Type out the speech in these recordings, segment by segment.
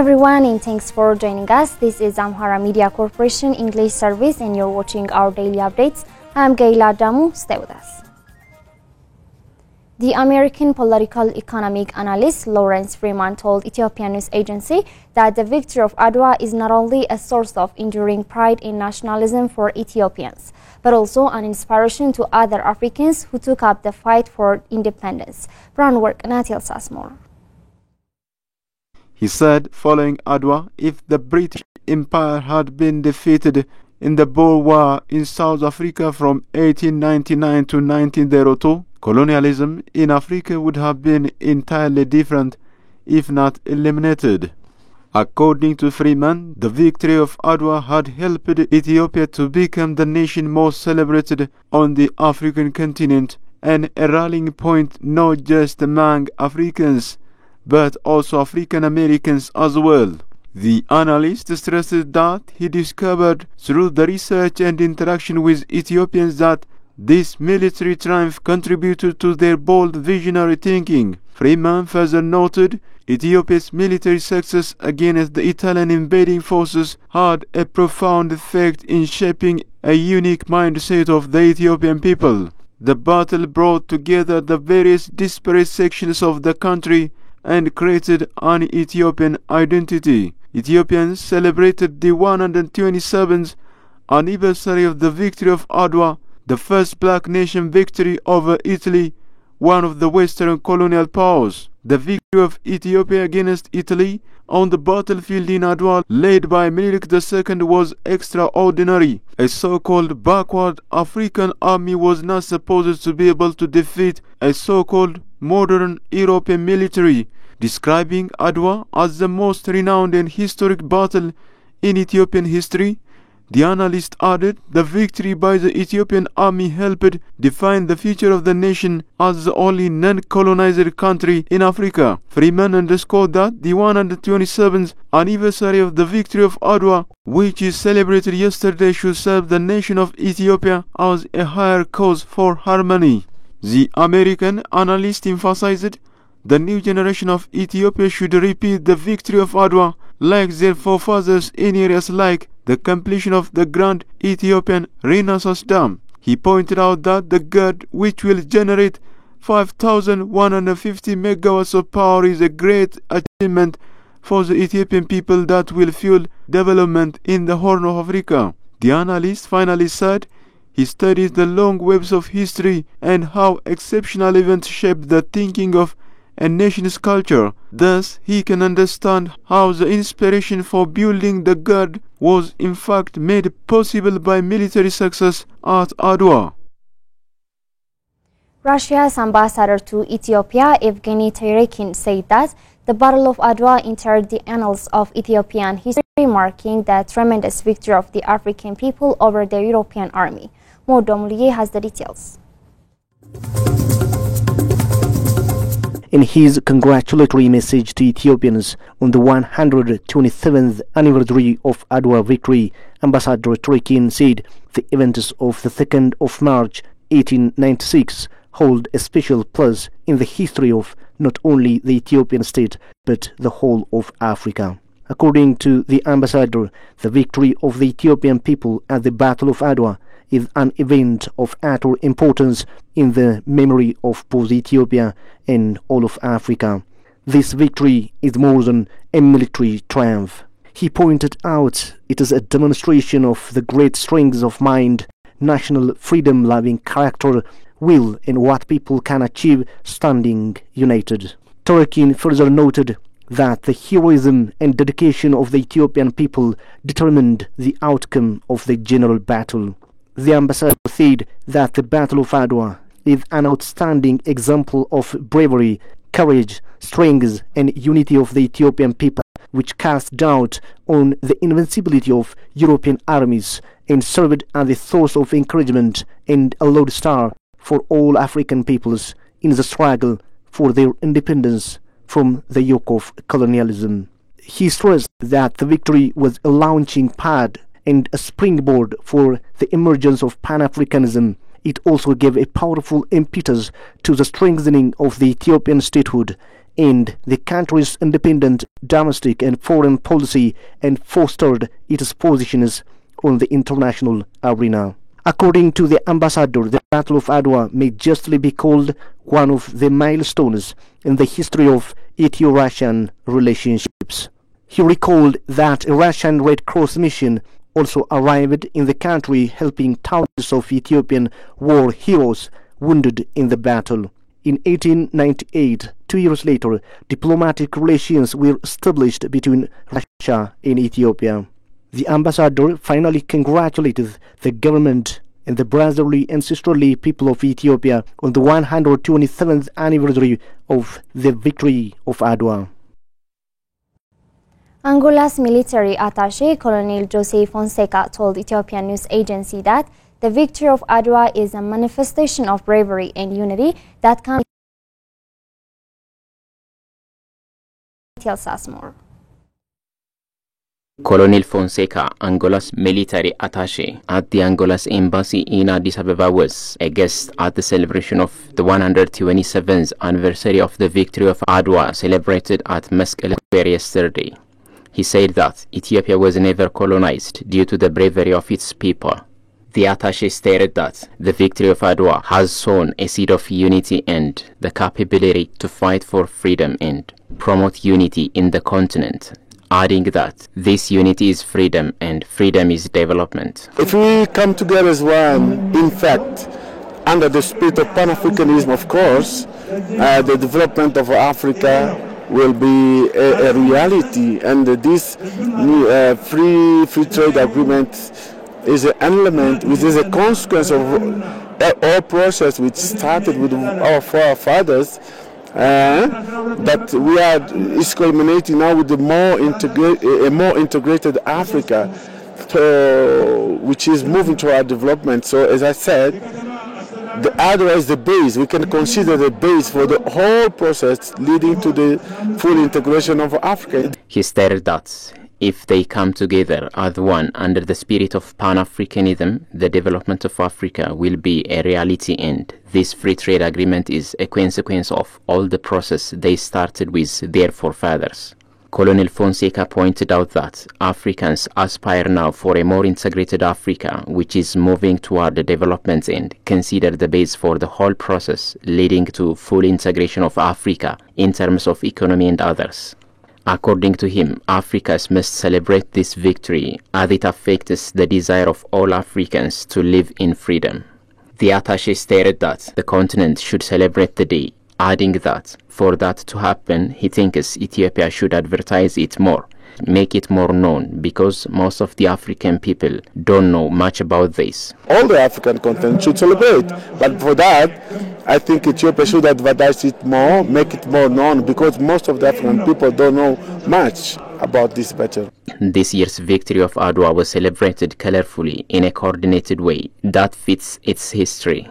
everyone, and thanks for joining us. This is Amhara Media Corporation English Service and you're watching our daily updates. I'm Gaila Damu. Stay with us. The American political economic analyst Lawrence Freeman told Ethiopian news agency that the victory of Adwa is not only a source of enduring pride in nationalism for Ethiopians, but also an inspiration to other Africans who took up the fight for independence. Brown Work tells us more. He said, following Adwa, if the British Empire had been defeated in the Boer War in South Africa from 1899 to 1902, colonialism in Africa would have been entirely different, if not eliminated. According to Freeman, the victory of Adwa had helped Ethiopia to become the nation most celebrated on the African continent and a rallying point not just among Africans, but also African Americans as well. The analyst stressed that he discovered through the research and interaction with Ethiopians that this military triumph contributed to their bold visionary thinking. Freeman further noted Ethiopia's military success against the Italian invading forces had a profound effect in shaping a unique mindset of the Ethiopian people. The battle brought together the various disparate sections of the country and created an Ethiopian identity. Ethiopians celebrated the 127th anniversary of the victory of Adwa, the first black nation victory over Italy, one of the Western colonial powers. The victory of Ethiopia against Italy on the battlefield in Adwa, led by Menelik II, was extraordinary. A so-called backward African army was not supposed to be able to defeat a so-called modern European military. Describing Adwa as the most renowned and historic battle in Ethiopian history, the analyst added the victory by the Ethiopian army helped define the future of the nation as the only non-colonized country in Africa. Freeman underscored that the 127th anniversary of the victory of Adwa, which is celebrated yesterday, should serve the nation of Ethiopia as a higher cause for harmony. The American analyst emphasized the new generation of Ethiopia should repeat the victory of Adwa like their forefathers in areas like the completion of the Grand Ethiopian Renaissance Dam. He pointed out that the grid, which will generate 5,150 megawatts of power, is a great achievement for the Ethiopian people that will fuel development in the Horn of Africa. The analyst finally said he studies the long webs of history and how exceptional events shape the thinking of a nation's culture. Thus, he can understand how the inspiration for building the grid was in fact made possible by military success at Adwa. Russia's ambassador to Ethiopia, Evgeny Terekin, said that the Battle of Adwa entered the annals of Ethiopian history, marking the tremendous victory of the African people over the European army. Modomliye has the details. In his congratulatory message to Ethiopians on the 127th anniversary of Adwa victory, Ambassador Terekin said the events of the 2nd of March 1896 hold a special place in the history of not only the Ethiopian state but the whole of Africa. According to the ambassador, the victory of the Ethiopian people at the Battle of Adwa is an event of utter importance in the memory of both Ethiopia and all of Africa. This victory is more than a military triumph. He pointed out it is a demonstration of the great strength of mind, national freedom-loving character, will, and what people can achieve standing united. Terekin further noted that the heroism and dedication of the Ethiopian people determined the outcome of the general battle. The ambassador said that the Battle of Adwa is an outstanding example of bravery, courage, strength, and unity of the Ethiopian people, which cast doubt on the invincibility of European armies and served as a source of encouragement and a lodestar for all African peoples in the struggle for their independence from the yoke of colonialism. He stressed that the victory was a launching pad and a springboard for the emergence of Pan-Africanism. It also gave a powerful impetus to the strengthening of the Ethiopian statehood end the country's independent domestic and foreign policy and fostered its positions on the international arena. According to the ambassador, the Battle of Adwa may justly be called one of the milestones in the history of Ethio-Russian relationships. He recalled that a Russian Red Cross mission also arrived in the country, helping thousands of Ethiopian war heroes wounded in the battle. In 1898, 2 years later, diplomatic relations were established between Russia and Ethiopia. The ambassador finally congratulated the government and the brotherly and sisterly people of Ethiopia on the 127th anniversary of the victory of Adwa. Angola's military attaché, Colonel Jose Fonseca, told Ethiopian news agency that the victory of Adwa is a manifestation of bravery and unity that can tells us more. Colonel Fonseca, Angola's military attaché at the Angola's embassy in Addis Ababa, was a guest at the celebration of the 127th anniversary of the victory of Adwa celebrated at Meskel Square yesterday. He said that Ethiopia was never colonized due to the bravery of its people. The attaché stated that the victory of Adwa has sown a seed of unity and the capability to fight for freedom and promote unity in the continent, adding that this unity is freedom and freedom is development. If we come together as one, in fact, under the spirit of Pan-Africanism, of course, the development of Africa will be a reality, and this free trade agreement is an element, which is a consequence of our process which started with our forefathers, that we are culminating now with a more integrated Africa, which is moving to our development. So as I said, the Adwa is the base. We can consider the base for the whole process leading to the full integration of Africa. He stated that if they come together as one under the spirit of Pan-Africanism, the development of Africa will be a reality, and this free trade agreement is a consequence of all the process they started with their forefathers. Colonel Fonseca pointed out that Africans aspire now for a more integrated Africa, which is moving toward the development and consider the base for the whole process leading to full integration of Africa in terms of economy and others. According to him, Africans must celebrate this victory as it affects the desire of all Africans to live in freedom. The attaché stated that the continent should celebrate the day, adding that for that to happen, he thinks Ethiopia should advertise it more, make it more known, because most of the African people don't know much about this. All the African continent should celebrate, but for that, I think Ethiopia should advertise it more, make it more known, because most of the African people don't know much about this battle. This year's victory of Adwa was celebrated colorfully in a coordinated way that fits its history.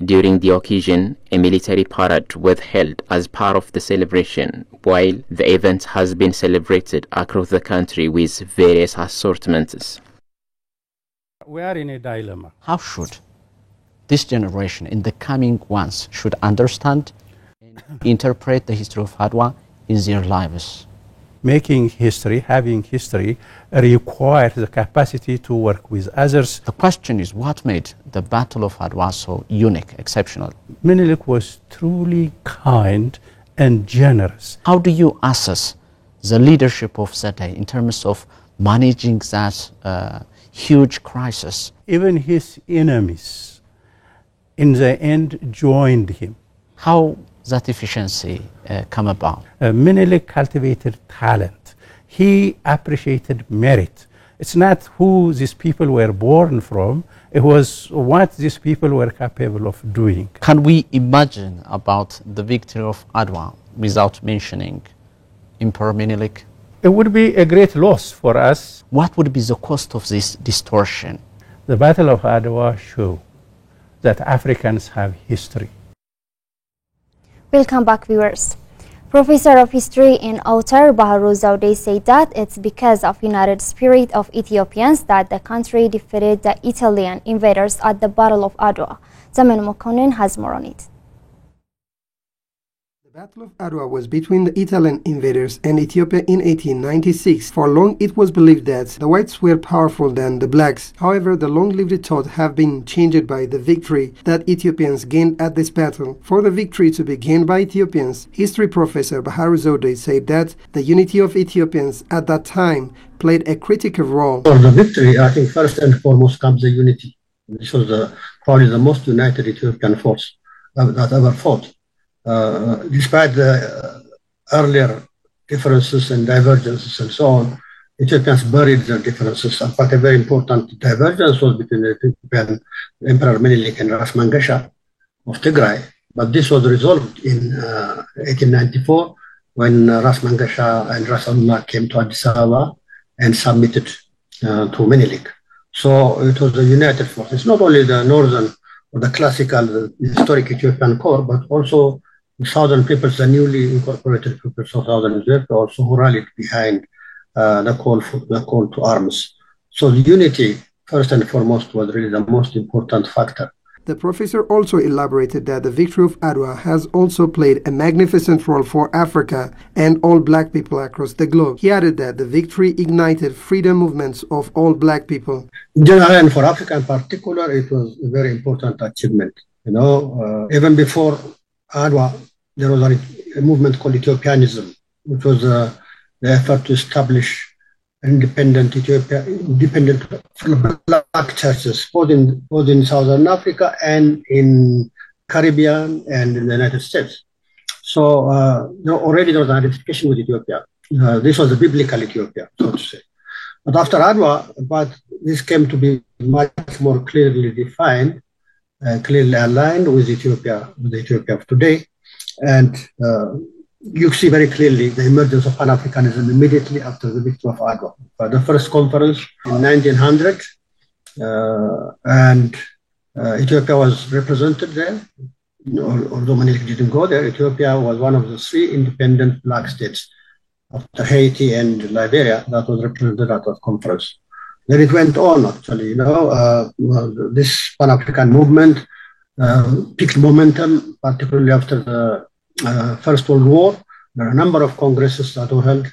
During the occasion, a military parade was held as part of the celebration, while the event has been celebrated across the country with various assortments. We are in a dilemma. How should this generation in the coming ones should understand and interpret the history of Adwa in their lives? Making history, having history, requires the capacity to work with others. The question is, what made the Battle of Adwa so unique, exceptional? Menelik was truly kind and generous. How do you assess the leadership of that day in terms of managing that huge crisis? Even his enemies, in the end, joined him. How that efficiency come about? Menelik cultivated talent. He appreciated merit. It's not who these people were born from, it was what these people were capable of doing. Can we imagine about the victory of Adwa without mentioning Emperor Menelik? It would be a great loss for us. What would be the cost of this distortion? The Battle of Adwa shows that Africans have history. Welcome back, viewers. Professor of History in Outer Baharu Zaude said that it's because of united spirit of Ethiopians that the country defeated the Italian invaders at the Battle of Adwa. Zaman Mokonnen has more on it. The Battle of Adwa was between the Italian invaders and Ethiopia in 1896. For long, it was believed that the whites were powerful than the blacks. However, the long-lived thought have been changed by the victory that Ethiopians gained at this battle. For the victory to be gained by Ethiopians, history professor Amhara said that the unity of Ethiopians at that time played a critical role. For the victory, I think first and foremost comes the unity. This was probably the most united Ethiopian force that ever fought. Despite the earlier differences and divergences and so on, Ethiopians buried their differences. In fact, a very important divergence was between the Ethiopian Emperor Menelik and Ras Mangasha of Tigray. But this was resolved in 1894 when Ras Mangasha and Ras Allah came to Addis Ababa and submitted to Menelik. So it was a united force. It's not only the northern or the classical, the historic Ethiopian core, but also the southern peoples, the newly incorporated peoples of southern Ethiopia, also who rallied behind the call to arms. So the unity, first and foremost, was really the most important factor. The professor also elaborated that the victory of Adwa has also played a magnificent role for Africa and all black people across the globe. He added that the victory ignited freedom movements of all black people. In general, and for Africa in particular, it was a very important achievement. Even before Adwa, there was a movement called Ethiopianism, which was the effort to establish independent Ethiopia, independent black churches, both in Southern Africa and in Caribbean and in the United States. So already there was an identification with Ethiopia. This was a biblical Ethiopia, so to say. But after Adwa, this came to be much more clearly defined, clearly aligned with Ethiopia of today. And you see very clearly the emergence of Pan-Africanism immediately after the victory of Adwa. The first conference in 1900, and Ethiopia was represented there. Although Menelik didn't go there, Ethiopia was one of the 3 independent black states after Haiti and Liberia that was represented at that conference. Then it went on, actually. This Pan-African movement picked momentum, particularly after the First World War. There are a number of congresses that were held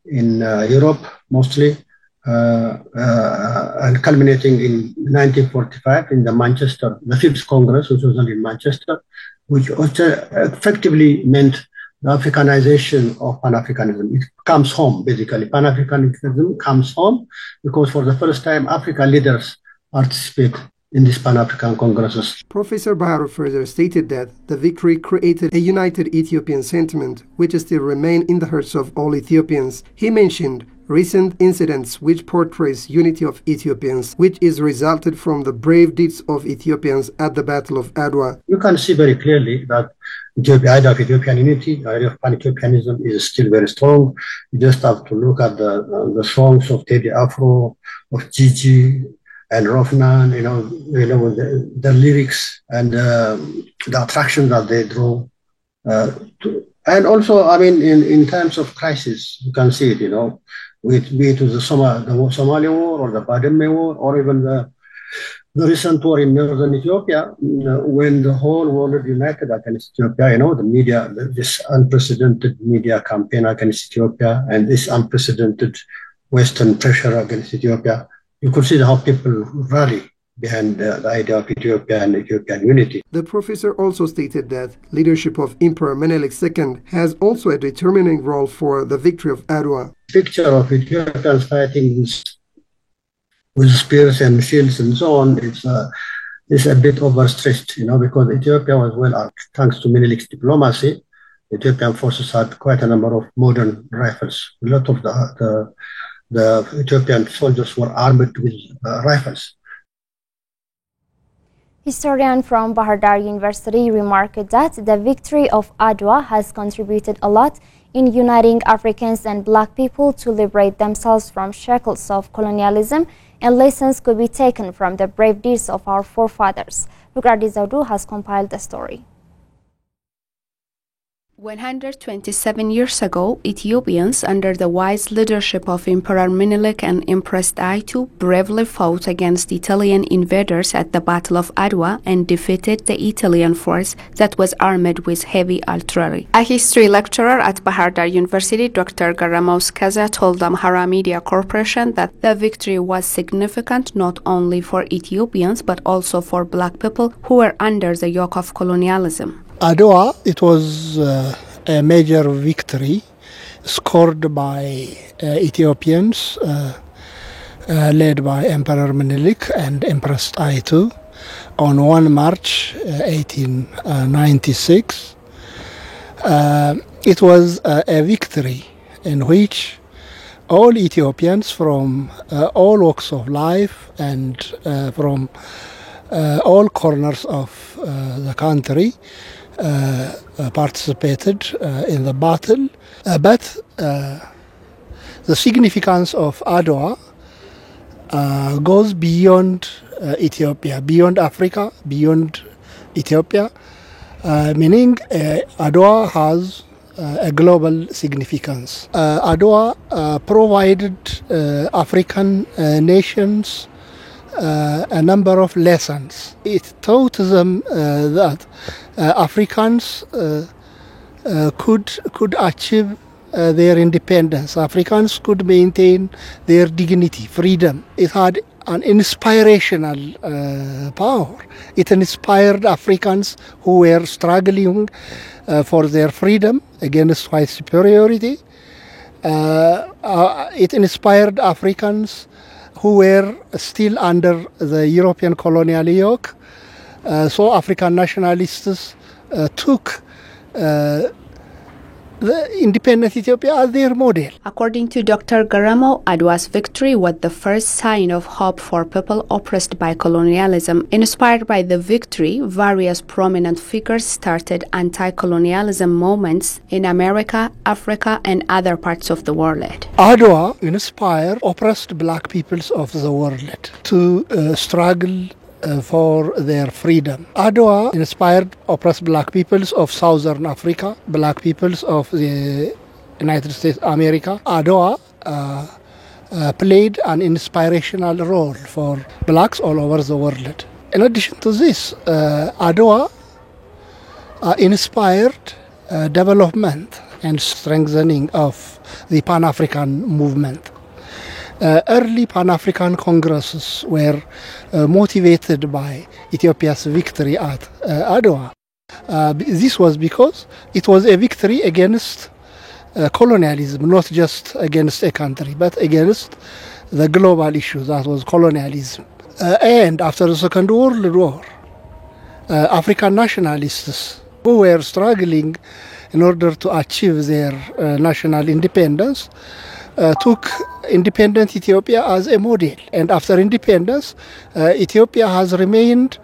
in Europe, mostly, and culminating in 1945 in the 5th Congress, which was held in Manchester, which effectively meant the Africanization of Pan-Africanism. It comes home, basically. Pan-Africanism comes home because for the first time, African leaders participate in these Pan-African congresses. Professor Baharo further stated that the victory created a united Ethiopian sentiment which still remains in the hearts of all Ethiopians. He mentioned recent incidents which portrays unity of Ethiopians, which is resulted from the brave deeds of Ethiopians at the Battle of Adwa. You can see very clearly that the idea of Ethiopian unity, the idea of Pan-Ethiopianism is still very strong. You just have to look at the songs of Teddy Afro, of Gigi, and Rofnan, the lyrics and the attraction that they draw. And also, in times of crisis, you can see it, be it the Somali War or the Bademme War or even the recent war in northern Ethiopia, when the whole world united against Ethiopia, the media, this unprecedented media campaign against Ethiopia and this unprecedented Western pressure against Ethiopia, you could see how people rally behind the idea of Ethiopia and Ethiopian unity. The professor also stated that leadership of Emperor Menelik II has also a determining role for the victory of Adwa. Picture of Ethiopians fighting with spears and shields and so on is a bit overstretched, because Ethiopia was well armed. Thanks to Menelik's diplomacy, Ethiopian forces had quite a number of modern rifles. A lot of the Ethiopian soldiers were armed with rifles. Historian from Bahar Dar University remarked that the victory of Adwa has contributed a lot in uniting Africans and black people to liberate themselves from shackles of colonialism, and lessons could be taken from the brave deeds of our forefathers. Rukradi Zaudu has compiled the story. 127 years ago, Ethiopians, under the wise leadership of Emperor Menelik and Empress Daitu, bravely fought against Italian invaders at the Battle of Adwa and defeated the Italian force that was armed with heavy artillery. A history lecturer at Bahardar University, Dr. Garamos Kaza, told Amhara Media Corporation that the victory was significant not only for Ethiopians but also for black people who were under the yoke of colonialism. Adwa, it was a major victory scored by Ethiopians led by Emperor Menelik and Empress Daitu on 1 March 1896. It was a victory in which all Ethiopians from all walks of life and from all corners of the country participated in the battle, but the significance of Adwa goes beyond Ethiopia, beyond Africa, beyond Ethiopia, meaning Adwa has a global significance. Adwa provided African nations a number of lessons. It taught them that Africans could achieve their independence. Africans could maintain their dignity, freedom. It had an inspirational power. It inspired Africans who were struggling for their freedom against white superiority. It inspired Africans who were still under the European colonial yoke. So African nationalists took the independent Ethiopia as their model. According to Dr. Garamo, Adwa's victory was the first sign of hope for people oppressed by colonialism. Inspired by the victory, various prominent figures started anti-colonialism movements in America, Africa, and other parts of the world. Adwa inspired oppressed black peoples of the world to struggle for their freedom. Adwa inspired oppressed black peoples of Southern Africa, black peoples of the United States of America. Adwa played an inspirational role for blacks all over the world. In addition to this, Adwa inspired development and strengthening of the Pan-African movement. Early Pan-African congresses were motivated by Ethiopia's victory at Adwa. This was because it was a victory against colonialism, not just against a country, but against the global issue that was colonialism. And after the Second World War, African nationalists who were struggling in order to achieve their national independence took independent Ethiopia as a model. And after independence, Ethiopia has remained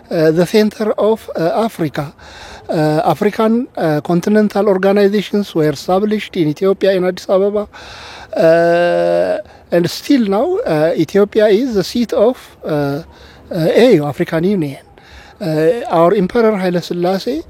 the center of Africa. African continental organizations were established in Ethiopia, in Addis Ababa. And still now, Ethiopia is the seat of AU, African Union. Our Emperor Haile Selassie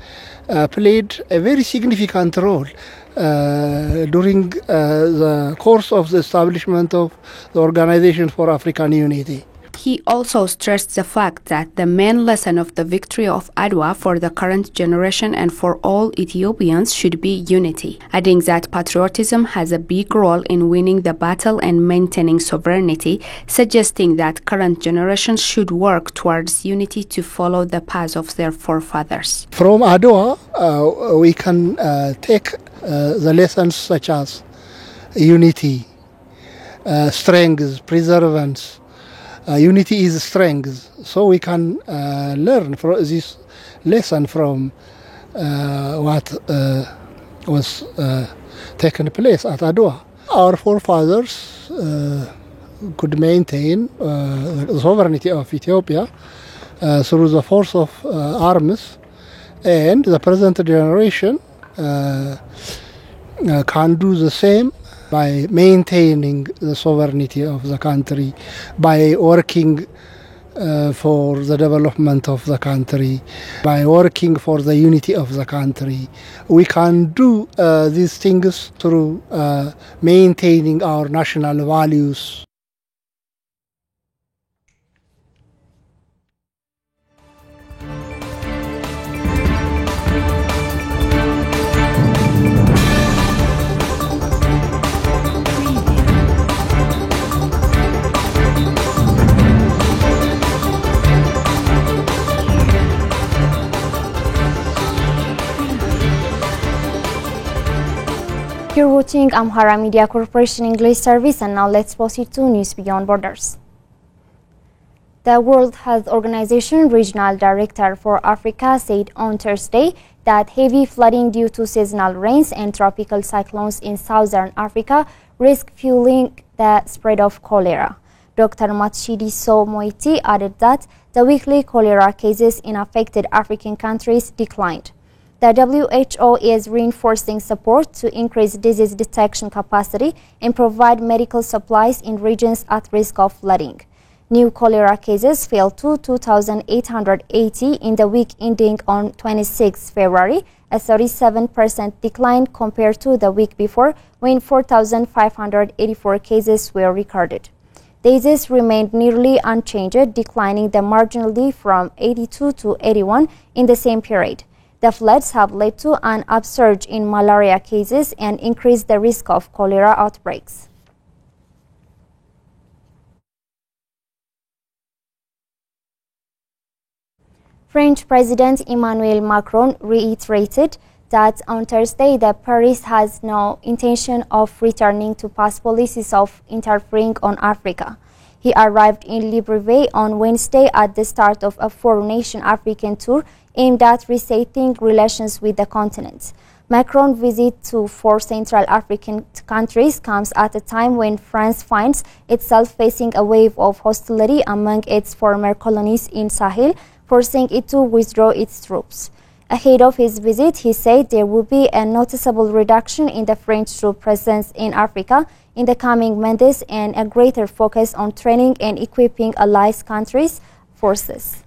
played a very significant role during the course of the establishment of the Organization for African Unity. He also stressed the fact that the main lesson of the victory of Adwa for the current generation and for all Ethiopians should be unity, adding that patriotism has a big role in winning the battle and maintaining sovereignty, suggesting that current generations should work towards unity to follow the path of their forefathers. From Adwa, we can take the lessons such as unity, strength, perseverance. Unity is strength, so we can learn from this lesson from what was taken place at Adwa. Our forefathers could maintain the sovereignty of Ethiopia through the force of arms, and the present generation can do the same by maintaining the sovereignty of the country, by working for the development of the country, by working for the unity of the country. We can do these things through maintaining our national values. You're watching Amhara Media Corporation English Service, and now let's proceed to News Beyond Borders. The World Health Organization Regional Director for Africa said on Thursday that heavy flooding due to seasonal rains and tropical cyclones in southern Africa risk fueling the spread of cholera. Dr. Matshidiso Moiti added that the weekly cholera cases in affected African countries declined. The WHO is reinforcing support to increase disease detection capacity and provide medical supplies in regions at risk of flooding. New cholera cases fell to 2,880 in the week ending on 26 February, a 37% decline compared to the week before, when 4,584 cases were recorded. Cases remained nearly unchanged, declining marginally from 82 to 81 in the same period. The floods have led to an upsurge in malaria cases and increased the risk of cholera outbreaks. French President Emmanuel Macron reiterated that on Thursday that Paris has no intention of returning to past policies of interfering on Africa. He arrived in Libreville on Wednesday at the start of a four-nation African tour aimed at resetting relations with the continent. Macron's visit to four Central African countries comes at a time when France finds itself facing a wave of hostility among its former colonies in Sahel, forcing it to withdraw its troops. Ahead of his visit, he said there will be a noticeable reduction in the French troop presence in Africa in the coming months and a greater focus on training and equipping allied countries' forces.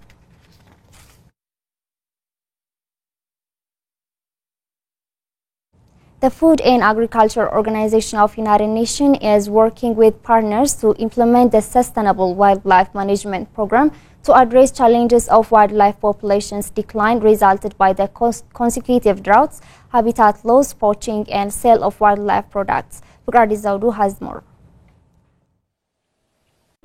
The Food and Agriculture Organization of United Nations is working with partners to implement the Sustainable Wildlife Management Program to address challenges of wildlife populations decline resulted by the consecutive droughts, habitat loss, poaching, and sale of wildlife products. Bukardi Zaudu has more.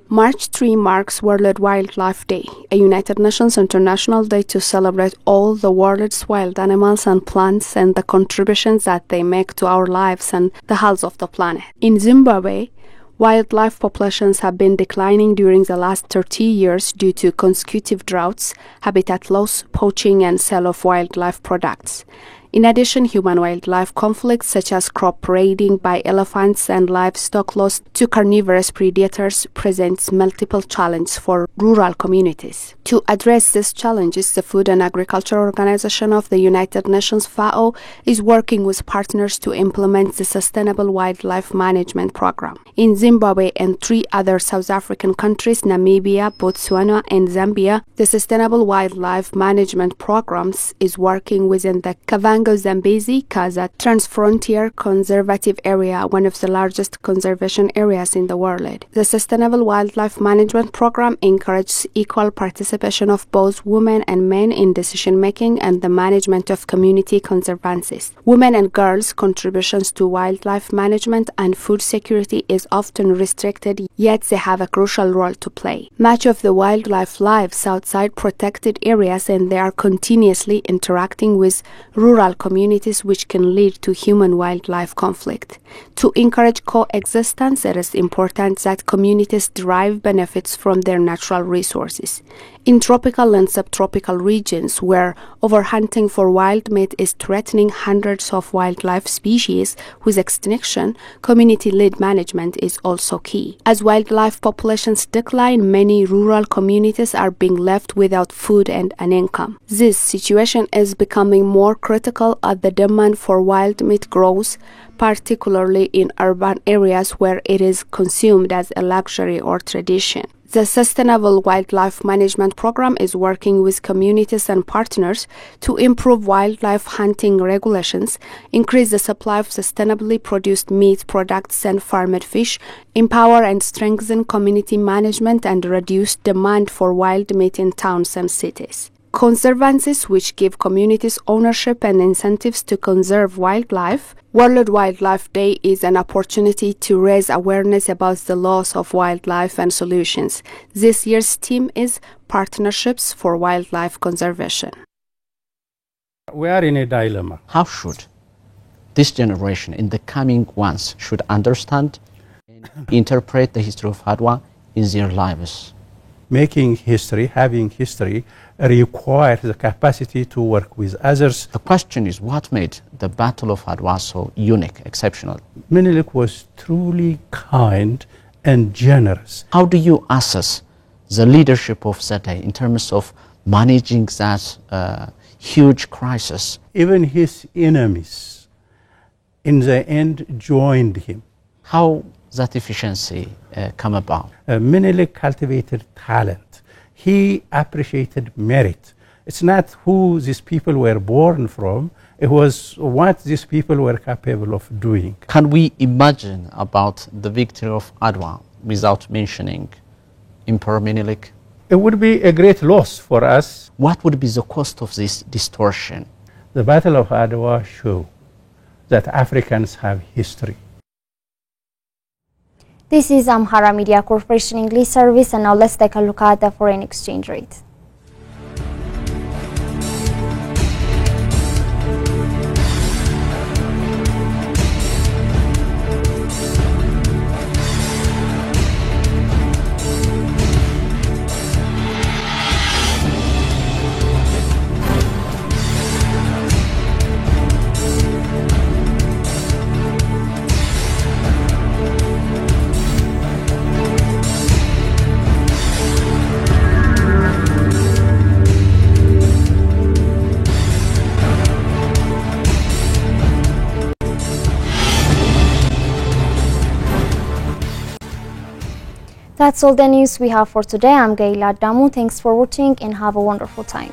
March 3 marks World Wildlife Day, a United Nations international day to celebrate all the world's wild animals and plants and the contributions that they make to our lives and the health of the planet. In Zimbabwe, wildlife populations have been declining during the last 30 years due to consecutive droughts, habitat loss, poaching, and sale of wildlife products. In addition, human-wildlife conflicts such as crop raiding by elephants and livestock loss to carnivorous predators presents multiple challenges for rural communities. To address these challenges, the Food and Agriculture Organization of the United Nations, FAO, is working with partners to implement the Sustainable Wildlife Management Program. In Zimbabwe and 3 other South African countries, Namibia, Botswana, and Zambia, the Sustainable Wildlife Management Programs is working within the Zambezi Kaza Transfrontier Conservative Area, one of the largest conservation areas in the world. The Sustainable Wildlife Management Program encourages equal participation of both women and men in decision-making and the management of community conservancies. Women and girls' contributions to wildlife management and food security is often restricted, yet they have a crucial role to play. Much of the wildlife lives outside protected areas, and they are continuously interacting with rural communities, which can lead to human-wildlife conflict. To encourage coexistence, it is important that communities derive benefits from their natural resources. In tropical and subtropical regions where overhunting for wild meat is threatening hundreds of wildlife species with extinction, community-led management is also key. As wildlife populations decline, many rural communities are being left without food and an income. This situation is becoming more critical as the demand for wild meat grows, particularly in urban areas where it is consumed as a luxury or tradition. The Sustainable Wildlife Management Program is working with communities and partners to improve wildlife hunting regulations, increase the supply of sustainably produced meat products and farmed fish, empower and strengthen community management, and reduce demand for wild meat in towns and cities. Conservancies which give communities ownership and incentives to conserve wildlife. World Wildlife Day is an opportunity to raise awareness about the loss of wildlife and solutions. This year's theme is Partnerships for Wildlife Conservation. We are in a dilemma. How should this generation in the coming ones should understand and interpret the history of Adwa in their lives? Making history, having history, requires the capacity to work with others. The question is, what made the Battle of Adwa so unique, exceptional? Menelik was truly kind and generous. How do you assess the leadership of that day in terms of managing that huge crisis? Even his enemies, in the end, joined him. How that efficiency come about? Menelik cultivated talent. He appreciated merit. It's not who these people were born from, it was what these people were capable of doing. Can we imagine about the victory of Adwa without mentioning Emperor Menelik? It would be a great loss for us. What would be the cost of this distortion? The Battle of Adwa showed that Africans have history. This is Amhara Media Corporation English Service, and now let's take a look at the foreign exchange rate. That's all the news we have for today. I'm Gaila Damu. Thanks for watching and have a wonderful time.